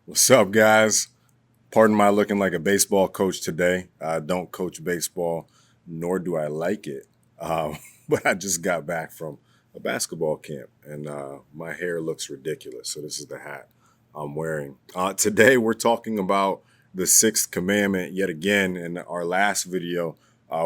What's up, guys? Pardon my looking like a baseball coach today. I don't coach baseball, nor do I like it. But I just got back from a basketball camp, and my hair looks ridiculous. So this is the hat I'm wearing. Today, we're talking about the sixth commandment yet again. In our last video,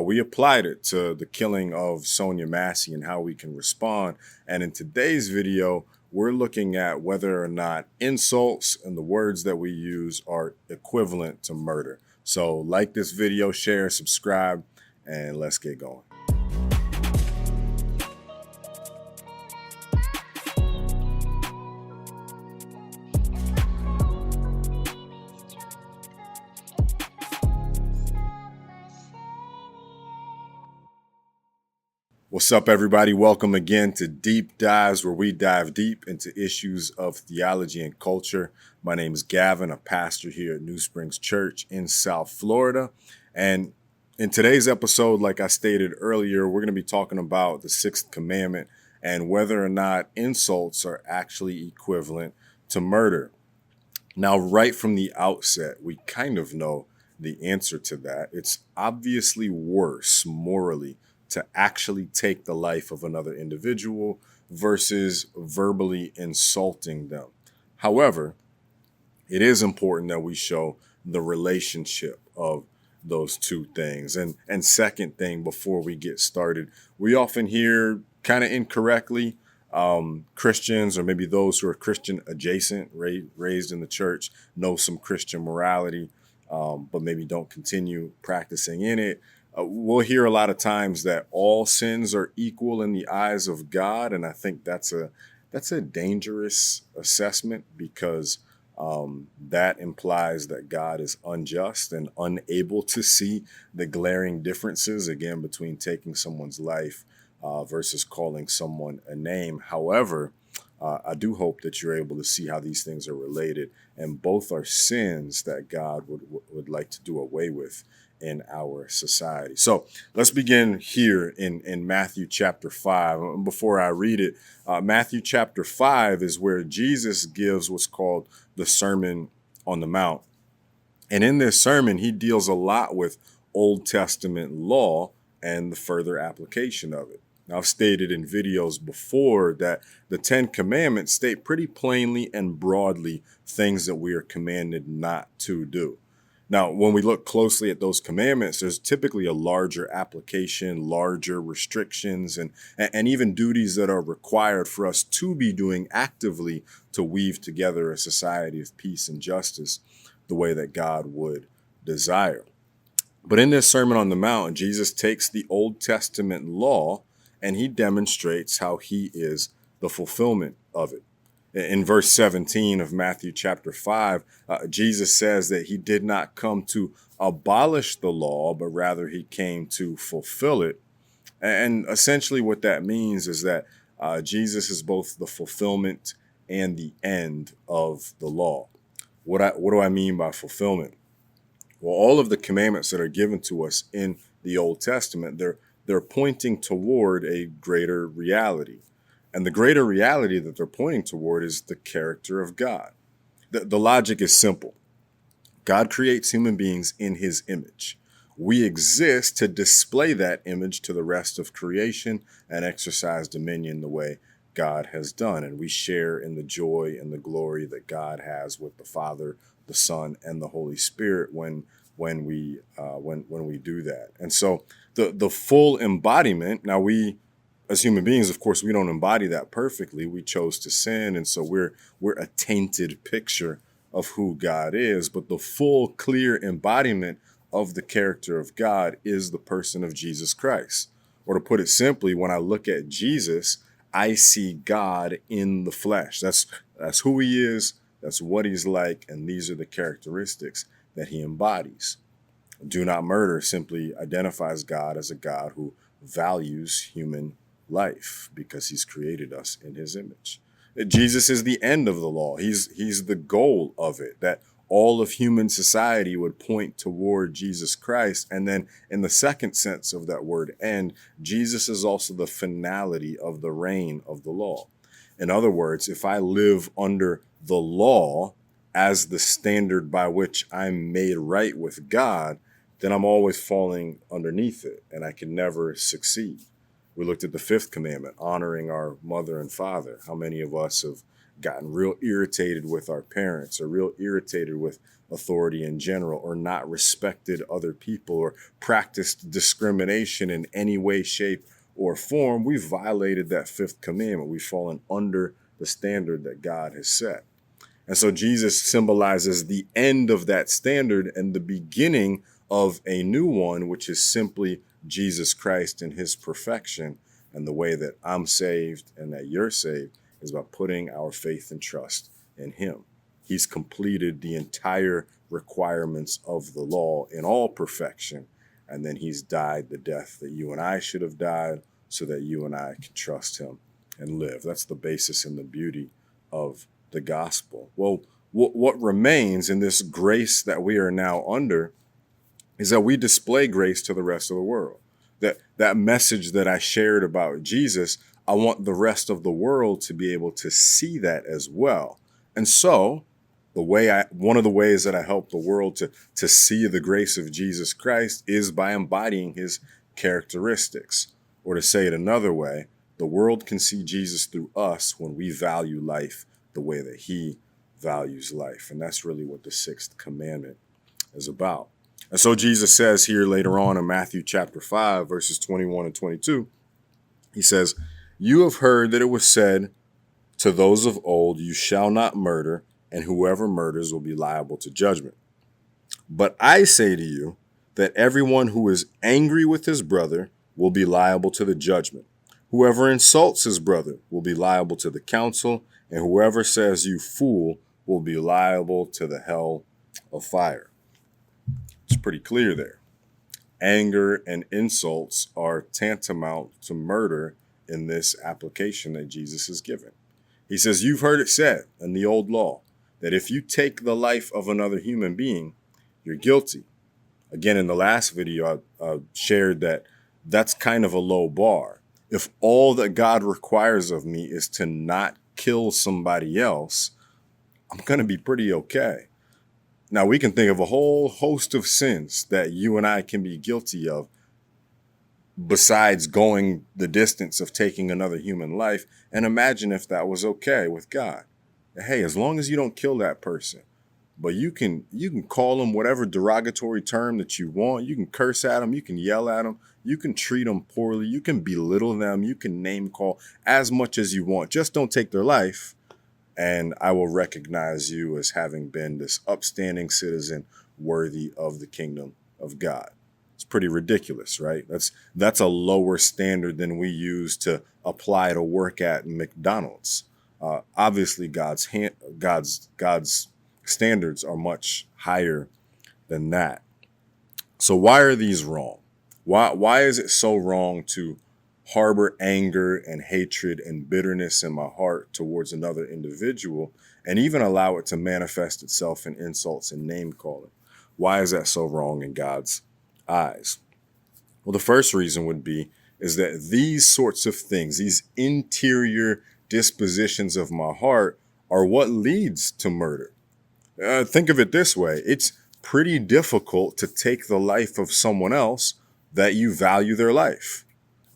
we applied it to the killing of Sonia Massey and how we can respond. And in today's video, we're looking at whether or not insults and the words that we use are equivalent to murder. So like this video, share, subscribe, and let's get going. What's up, everybody? Welcome again to Deep Dives, where we dive deep into issues of theology and culture. My name is Gavin, a pastor here at New Springs Church in South Florida. And in today's episode, like I stated earlier, we're going to be talking about the sixth commandment and whether or not insults are actually equivalent to murder. Now, right from the outset, we kind of know the answer to that. It's obviously worse morally to actually take the life of another individual versus verbally insulting them. However, it is important that we show the relationship of those two things. And second thing, before we get started, we often hear kind of incorrectly Christians, or maybe those who are Christian adjacent, raised in the church, know some Christian morality, but maybe don't continue practicing in it. We'll hear a lot of times that all sins are equal in the eyes of God, and I think that's a dangerous assessment because that implies that God is unjust and unable to see the glaring differences, again, between taking someone's life versus calling someone a name. However, I do hope that you're able to see how these things are related, and both are sins that God would like to do away with in our society. So let's begin here in Matthew chapter 5. Before I read it, Matthew chapter 5 is where Jesus gives what's called the Sermon on the Mount. And in this sermon, he deals a lot with Old Testament law and the further application of it. Now, I've stated in videos before that the Ten Commandments state pretty plainly and broadly things that we are commanded not to do. Now, when we look closely at those commandments, there's typically a larger application, larger restrictions, and even duties that are required for us to be doing actively to weave together a society of peace and justice the way that God would desire. But in this Sermon on the Mount, Jesus takes the Old Testament law and he demonstrates how he is the fulfillment of it. In verse 17 of Matthew chapter 5, Jesus says that he did not come to abolish the law, but rather he came to fulfill it. And essentially what that means is that Jesus is both the fulfillment and the end of the law. What do I mean by fulfillment? Well, all of the commandments that are given to us in the Old Testament, they're pointing toward a greater reality. And the greater reality that they're pointing toward is the character of God. The logic is simple. God creates human beings in his image. We exist to display that image to the rest of creation and exercise dominion the way God has done. And we share in the joy and the glory that God has with the Father, the Son, and the Holy Spirit when we do that. And so the full embodiment, now we, as human beings, of course, we don't embody that perfectly. We chose to sin, and so we're a tainted picture of who God is. But the full, clear embodiment of the character of God is the person of Jesus Christ. Or to put it simply, when I look at Jesus, I see God in the flesh. That's who he is. That's what he's like, and these are the characteristics that he embodies. Do not murder simply identifies God as a God who values human life because he's created us in his image. Jesus is the end of the law. He's the goal of it, that all of human society would point toward Jesus Christ. And then in the second sense of that word end, Jesus is also the finality of the reign of the law. In other words, if I live under the law, as the standard by which I'm made right with God, then I'm always falling underneath it and I can never succeed. We looked at the fifth commandment, honoring our mother and father. How many of us have gotten real irritated with our parents or real irritated with authority in general, or not respected other people or practiced discrimination in any way, shape, or form? We've violated that fifth commandment. We've fallen under the standard that God has set. And so Jesus symbolizes the end of that standard and the beginning of a new one, which is simply Jesus Christ and his perfection. And the way that I'm saved and that you're saved is by putting our faith and trust in him. He's completed the entire requirements of the law in all perfection. And then he's died the death that you and I should have died so that you and I can trust him and live. That's the basis and the beauty of the gospel. Well, what remains in this grace that we are now under is that we display grace to the rest of the world. That message that I shared about Jesus, I want the rest of the world to be able to see that as well. And so one of the ways that I help the world to see the grace of Jesus Christ is by embodying his characteristics. Or to say it another way, the world can see Jesus through us when we value life the way that he values life. And that's really what the sixth commandment is about. And so Jesus says here later on in Matthew chapter 5, verses 21 and 22, he says, "You have heard that it was said to those of old, 'You shall not murder, and whoever murders will be liable to judgment.' But I say to you that everyone who is angry with his brother will be liable to the judgment. Whoever insults his brother will be liable to the council, and whoever says 'you fool' will be liable to the hell of fire." It's pretty clear there. Anger and insults are tantamount to murder in this application that Jesus has given. He says, you've heard it said in the old law that if you take the life of another human being, you're guilty. Again, in the last video, I shared that that's kind of a low bar. If all that God requires of me is to not kill somebody else, I'm going to be pretty okay. Now, we can think of a whole host of sins that you and I can be guilty of besides going the distance of taking another human life, and imagine if that was okay with God. Hey, as long as you don't kill that person, but you can call them whatever derogatory term that you want. You can curse at them. You can yell at them. You can treat them poorly. You can belittle them. You can name call as much as you want. Just don't take their life, and I will recognize you as having been this upstanding citizen worthy of the kingdom of God. It's pretty ridiculous, right? That's a lower standard than we use to apply to work at McDonald's. Obviously, God's standards are much higher than that. So why are these wrong? Why is it so wrong to harbor anger and hatred and bitterness in my heart towards another individual and even allow it to manifest itself in insults and name calling? Why is that so wrong in God's eyes? Well, the first reason is that these sorts of things, these interior dispositions of my heart, are what leads to murder. Think of it this way. It's pretty difficult to take the life of someone else that you value their life.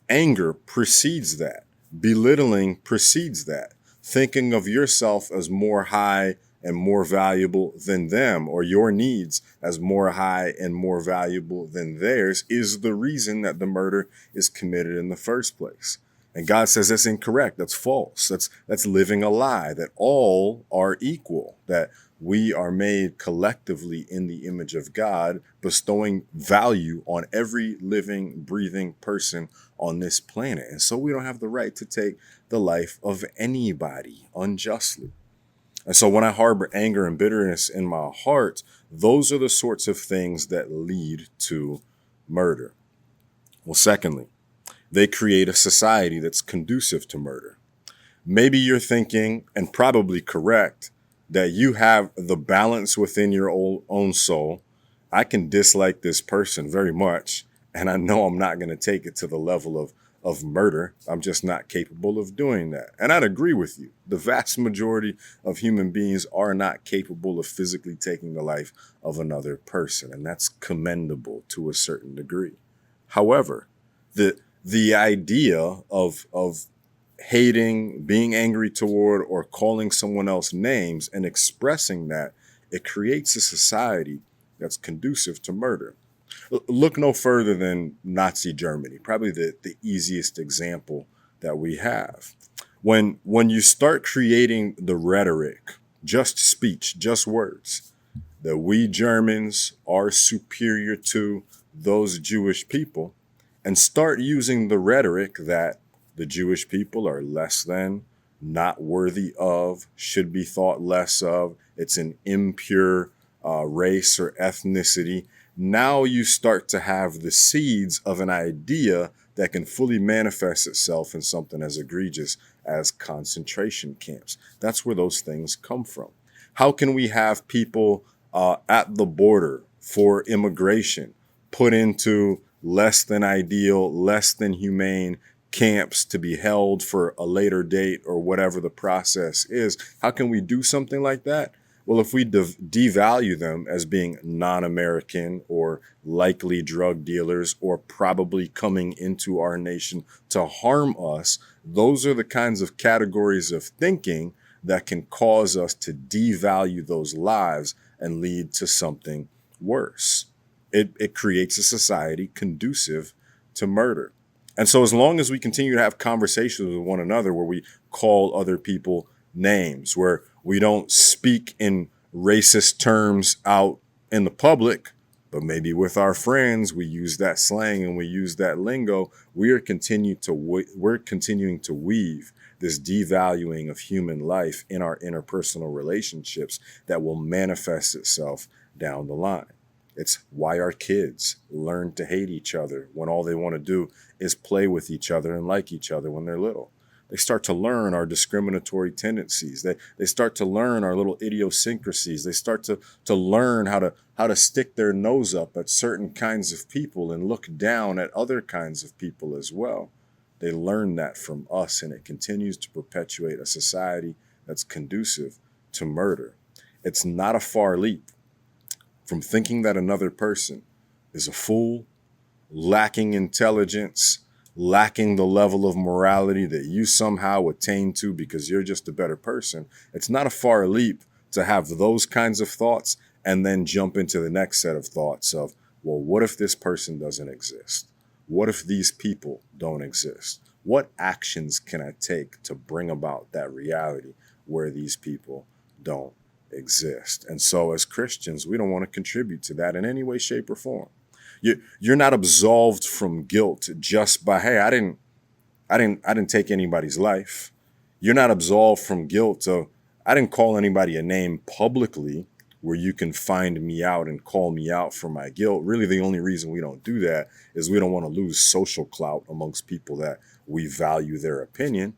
Anger precedes that. Belittling precedes that. Thinking of yourself as more high and more valuable than them, or your needs as more high and more valuable than theirs, is the reason that the murder is committed in the first place. And God says that's incorrect. That's false. That's living a lie, that all are equal, that we are made collectively in the image of God, bestowing value on every living, breathing person on this planet. And so we don't have the right to take the life of anybody unjustly. And so when I harbor anger and bitterness in my heart, those are the sorts of things that lead to murder. Well, secondly, they create a society that's conducive to murder. Maybe you're thinking, and probably correct, that you have the balance within your own soul. I can dislike this person very much, and I know I'm not going to take it to the level of murder. I'm just not capable of doing that. And I'd agree with you. The vast majority of human beings are not capable of physically taking the life of another person, and that's commendable to a certain degree. However, the idea of hating, being angry toward, or calling someone else names and expressing that, it creates a society that's conducive to murder. Look no further than Nazi Germany, probably the easiest example that we have. When you start creating the rhetoric, just speech, just words, that we Germans are superior to those Jewish people, and start using the rhetoric that the Jewish people are less than, not worthy of, should be thought less of, it's an impure race or ethnicity. Now you start to have the seeds of an idea that can fully manifest itself in something as egregious as concentration camps. That's where those things come from. How can we have people at the border for immigration put into less than ideal, less than humane camps to be held for a later date or whatever the process is? How can we do something like that? Well, if we devalue them as being non-American or likely drug dealers or probably coming into our nation to harm us, those are the kinds of categories of thinking that can cause us to devalue those lives and lead to something worse. It creates a society conducive to murder. And so as long as we continue to have conversations with one another where we call other people names, where we don't speak in racist terms out in the public, but maybe with our friends, we use that slang and we use that lingo, we're continuing to weave this devaluing of human life in our interpersonal relationships that will manifest itself down the line. It's why our kids learn to hate each other when all they want to do is play with each other and like each other when they're little. They start to learn our discriminatory tendencies. They start to learn our little idiosyncrasies. They start to learn how to stick their nose up at certain kinds of people and look down at other kinds of people as well. They learn that from us, and it continues to perpetuate a society that's conducive to murder. It's not a far leap from thinking that another person is a fool, lacking intelligence, lacking the level of morality that you somehow attain to because you're just a better person. It's not a far leap to have those kinds of thoughts and then jump into the next set of thoughts of, well, what if this person doesn't exist? What if these people don't exist? What actions can I take to bring about that reality where these people don't exist? And so as Christians, we don't want to contribute to that in any way, shape, or form. You're not absolved from guilt just by, hey, I didn't take anybody's life. You're not absolved from guilt of, I didn't call anybody a name publicly where you can find me out and call me out for my guilt. Really, the only reason we don't do that is we don't want to lose social clout amongst people that we value their opinion.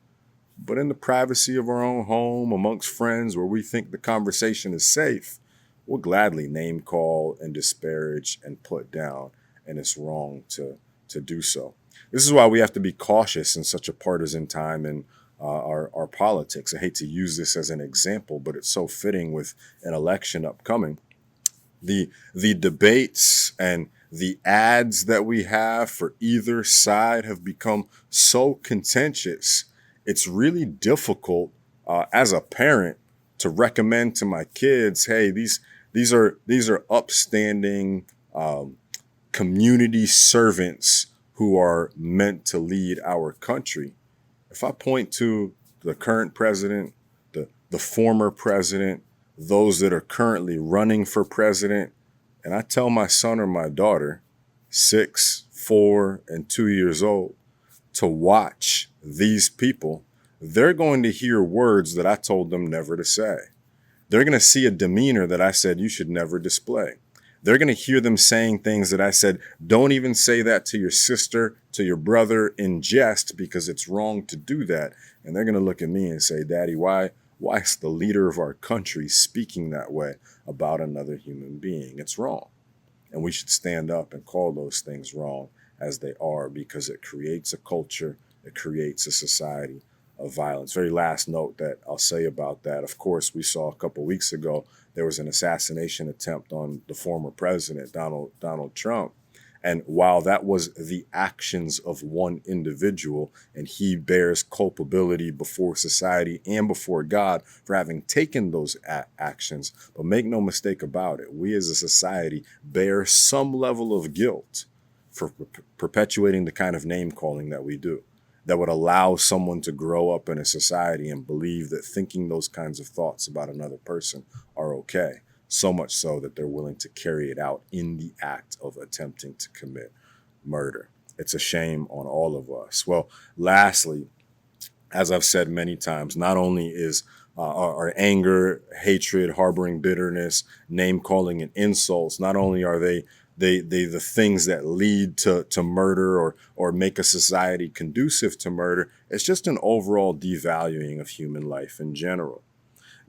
But in the privacy of our own home, amongst friends where we think the conversation is safe, we'll gladly name call and disparage and put down, and it's wrong to do so. This is why we have to be cautious in such a partisan time in our politics. I hate to use this as an example, but it's so fitting with an election upcoming. The debates and the ads that we have for either side have become so contentious. It's really difficult as a parent to recommend to my kids, hey, these are upstanding community servants who are meant to lead our country. If I point to the current president, the former president, those that are currently running for president, and I tell my son or my daughter, 6, 4, and 2 years old, to watch these people, they're going to hear words that I told them never to say. They're going to see a demeanor that I said you should never display. They're going to hear them saying things that I said, don't even say that to your sister, to your brother in jest, because it's wrong to do that. And they're going to look at me and say, Daddy, why is the leader of our country speaking that way about another human being? It's wrong. And we should stand up and call those things wrong as they are, because it creates a culture, it creates a society of violence. Very last note that I'll say about that. Of course, we saw a couple of weeks ago, there was an assassination attempt on the former president, Donald Trump. And while that was the actions of one individual, and he bears culpability before society and before God for having taken those actions, but make no mistake about it, we as a society bear some level of guilt for perpetuating the kind of name calling that we do, that would allow someone to grow up in a society and believe that thinking those kinds of thoughts about another person are okay. So much so that they're willing to carry it out in the act of attempting to commit murder. It's a shame on all of us. Well, lastly, as I've said many times, not only is our anger, hatred, harboring bitterness, name calling, and insults, not only are they the things that lead to murder or make a society conducive to murder, it's just an overall devaluing of human life in general.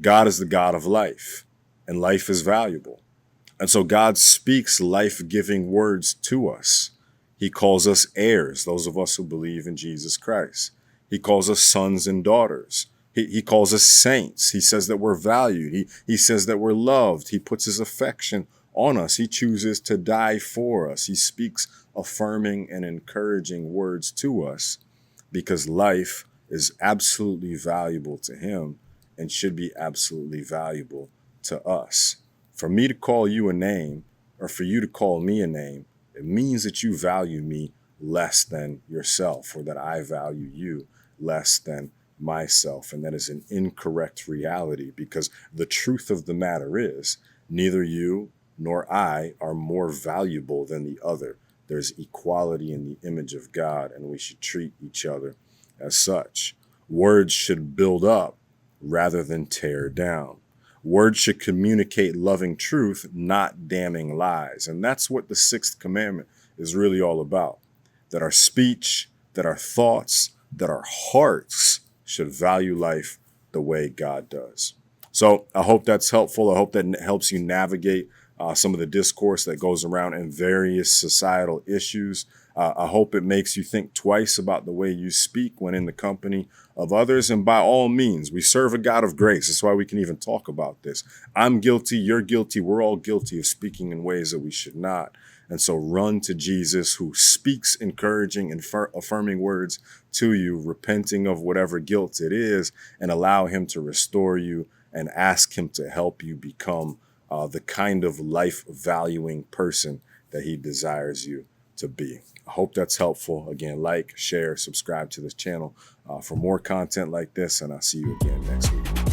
God is the God of life, and life is valuable. And so God speaks life-giving words to us. He calls us heirs, those of us who believe in Jesus Christ. He calls us sons and daughters. He calls us saints. He says that we're valued. He says that we're loved. He puts his affection on us. He chooses to die for us. He speaks affirming and encouraging words to us because life is absolutely valuable to him and should be absolutely valuable to us. For me to call you a name, or for you to call me a name, it means that you value me less than yourself, or that I value you less than myself. And that is an incorrect reality, because the truth of the matter is neither you nor I are more valuable than the other. There's equality in the image of God, and we should treat each other as such. Words should build up rather than tear down. Words should communicate loving truth, not damning lies. And that's what the sixth commandment is really all about. That our speech, that our thoughts, that our hearts should value life the way God does. So I hope that's helpful. I hope that helps you navigate some of the discourse that goes around in various societal issues. I hope it makes you think twice about the way you speak when in the company of others. And by all means, we serve a God of grace. That's why we can even talk about this. I'm guilty. You're guilty. We're all guilty of speaking in ways that we should not. And so run to Jesus, who speaks encouraging and affirming words to you, repenting of whatever guilt it is, and allow him to restore you and ask him to help you become the kind of life-valuing person that he desires you to be. I hope that's helpful. Again, like, share, subscribe to this channel for more content like this, and I'll see you again next week.